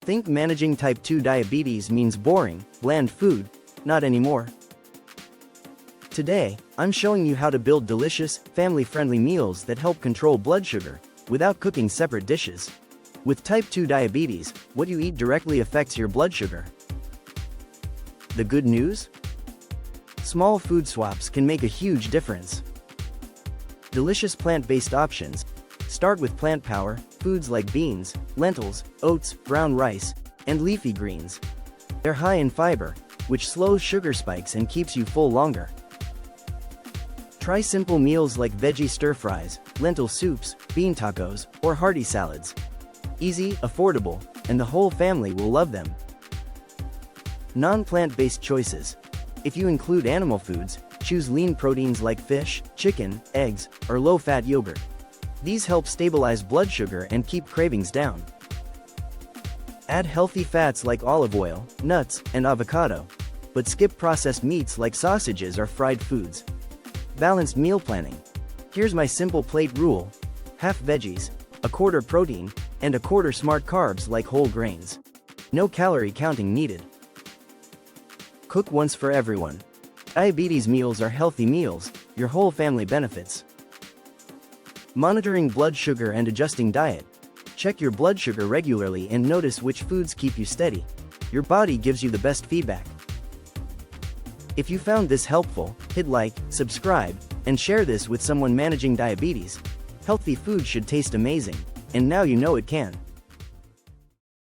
Think managing type 2 diabetes means boring, bland food? Not anymore. Today, I'm showing you how to build delicious, family-friendly meals that help control blood sugar, without cooking separate dishes. With type 2 diabetes, what you eat directly affects your blood sugar. The good news? Small food swaps can make a huge difference. Delicious plant-based options. Start with plant power, foods like beans, lentils, oats, brown rice, and leafy greens. They're high in fiber, which slows sugar spikes and keeps you full longer. Try simple meals like veggie stir-fries, lentil soups, bean tacos, or hearty salads. Easy, affordable, and the whole family will love them. Non-plant-based choices. If you include animal foods, choose lean proteins like fish, chicken, eggs, or low-fat yogurt. These help stabilize blood sugar and keep cravings down. Add healthy fats like olive oil, nuts, and avocado, but skip processed meats like sausages or fried foods. Balanced meal planning. Here's my simple plate rule: half veggies, a quarter protein, and a quarter smart carbs like whole grains. No calorie counting needed. Cook once for everyone. Diabetes meals are healthy meals, your whole family benefits. Monitoring blood sugar and adjusting diet. Check your blood sugar regularly and notice which foods keep you steady. Your body gives you the best feedback. If you found this helpful, hit like, subscribe, and share this with someone managing diabetes. Healthy food should taste amazing, and now you know it can.